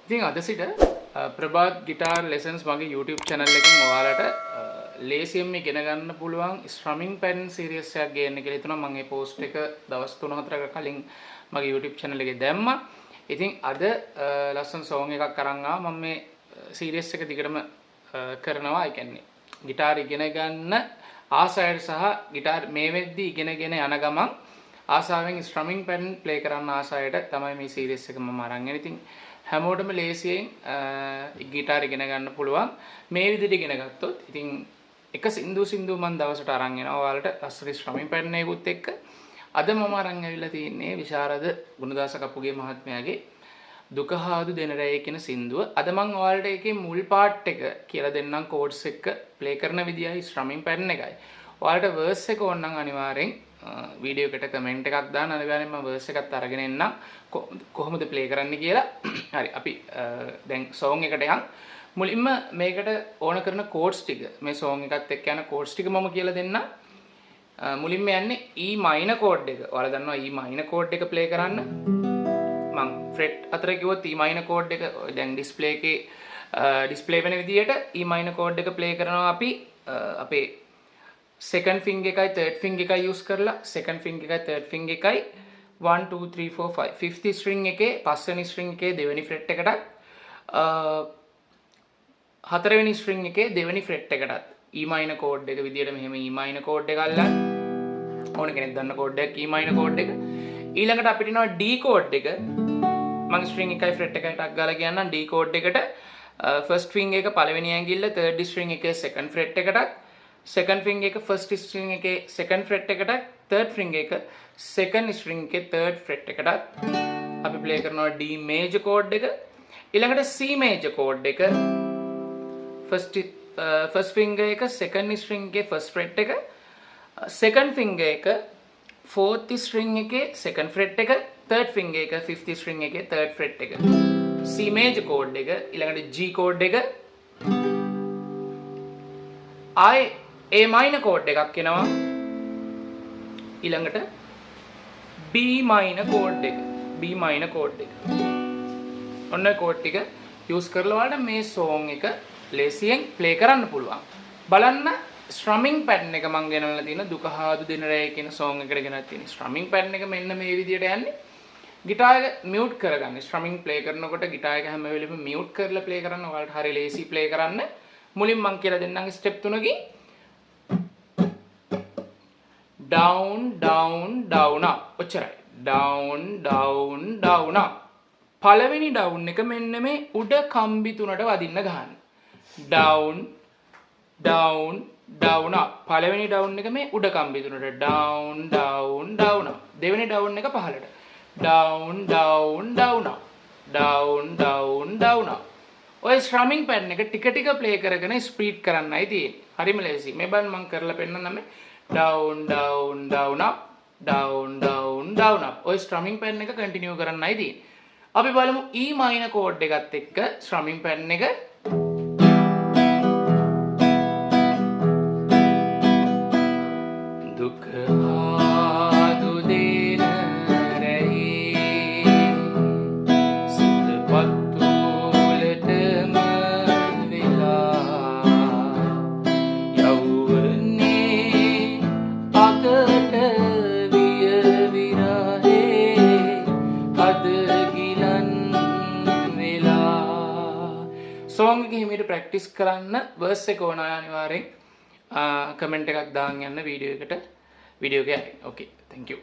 ඉතින් අද සිට ප්‍රභාත් ගිටාර් ලෙසන්ස් මගේ YouTube channel එකෙන් ඔයාලට ලේසියෙන්ම ඉගෙන ගන්න පුළුවන් ස්ට්‍රමින් පැටර්න් සීරීස් එකක් ගේන්න කියලා හිතුණා. මම මේ post එක දවස් 3-4ක කලින් මගේ YouTube channel එකේ දැම්මා. ඉතින් අද ලස්සන song එකක් අරන් ආවා. මම මේ සීරීස් එක දිගටම කරනවා. ඒ කියන්නේ ගිටාර් ඉගෙන ගන්න ආසාවට සහ ගිටාර් මේ වෙද්දි ඉගෙනගෙන යන ගමන් ආසාවෙන් ස්ට්‍රමින් පැටර්න් ප්ලේ කරන්න ආසාවට තමයි මේ සීරීස් එක මම අරන් එන්නේ. ඉතින් හැමෝටම ලේසියෙන් ගිටාර් ඉගෙන ගන්න පුළුවන් මේ විදිහට ඉගෙන ගත්තොත්. ඉතින් එක සින්දු මම දවසට අරන් එනවා ඔයාලට අස්සරි ස්ට්‍රමින් පැටර්න් එකකුත් එක්ක. අද මම අරන් ඇවිල්ලා තින්නේ විශාරද ගුණදාස කපුගේ මහත්මයාගේ දුක හාදු දෙන රැයේ කියන සින්දුව. අද මම ඔයාලට ඒකේ මුල් පාර්ට් එක කියලා දෙන්නම් කෝඩ්ස් එක ප්ලේ කරන විදියයි ස්ට්‍රමින් පැටර්න් එකයි. ඔයාලට වර්ස් එක ඕන නම් අනිවාර්යෙන් වීඩියෝ එකට කමෙන්ට් එකක් දාන්න. අනිවාර්යෙන්ම මම වර්ස් එකත් අරගෙන එන්නම් කොහොමද ප්ලේ කරන්න කියලා. හරි අපි දැන් song එකට යන්. මුලින්ම මේකට ඕන කරන කෝඩ්ස් ටික මේ song එකත් එක්ක යන කෝඩ්ස් ටික මම කියලා දෙන්නම්. මුලින්ම යන්නේ E minor chord එක. ඔයාලා දන්නවා E minor chord එක ප්ලේ කරන්න. මම fret අතර කිව්වොත් E minor chord එක දැන් display එකේ display වෙන විදියට E minor chord එක ප්ලේ කරනවා අපි අපේ second finger එකයි third finger එකයි use කරලා second finger එකයි third finger එකයි 1 2 3 4 5 fifth string එකේ පස්වෙනි string එකේ දෙවෙනි fret එකටත් හතරවෙනි string එකේ දෙවෙනි fret එකටත් E minor chord එක විදියට මෙහෙම E minor chord එක අල්ලන්න ඕන කෙනෙක් දන්න chord එකක් E minor chord එක. ඊළඟට අපිට එනවා D chord එක. මම string එකයි fret එකයි ටක් ගාලා කියන්නම් D chord එකට first string එක පළවෙනි ඇඟිල්ල third string එකේ second fret එකටත් second finger එක first string එකේ second fret එකට third finger එක second string එකේ third fret එකට අපි play කරනවා D major chord එක. ඊළඟට C major chord එක first finger එක second string එකේ first fret එක second finger එක fourth string එකේ second fret එක third finger එක fifth string එකේ third fret එක C major chord එක. ඊළඟට G chord එක A minor chord එකක් එනවා. ඊළඟට B minor chord එක. B minor chord එක. ඔන්න chord ටික use කරලා ඔයාලට මේ song එක ලේසියෙන් play කරන්න පුළුවන්. බලන්න strumming pattern එක මම ගෙනල්ලා තියෙන දුක හාදු දෙන රැය කියන song එකට ගෙනත් තියෙන strumming pattern එක මෙන්න මේ විදියට යන්නේ. ගිටාර් එක mute කරගන්න. strumming play කරනකොට ගිටාර් එක හැම වෙලෙම mute කරලා play කරන්න. ඔයාලට හරිය ලේසි play කරන්න. මුලින් මම කියලා දෙන්නම් step 3කින් down down down up ඔච්චරයි. down down down up. පළවෙනි down එක මෙන්න මේ උඩ කම්බි තුනට වදින්න ගන්න. down down down up. පළවෙනි down එක මේ උඩ කම්බි තුනට down down down up. දෙවෙනි down එක පහළට down down down up. down down down up. ඔය strumming pattern එක ටික ටික play කරගෙන speed කරන්නයි තියෙන්නේ. හරිම ලේසි. මේ බන් මම කරලා පෙන්නන්නම් මේ down down down up down down down up. ඔය strumming pattern එක continue කරන්නයි තියෙන්නේ. අපි බලමු E minor chord එකත් එක්ක strumming pattern එක. දුක හාදු දෙන රැයේ සිතපත් තුලටම වෙලා යවුනේ අකට විය විරහේ අද ගිලන් වෙලා. song එක හිමීට ප්‍රැක්ටිස් කරන්න verse එක ඕන අනිවාර්යෙන් කමෙන්ට් එකක් දාන්න යන්න වීඩියෝ එකට. Okay, thank you.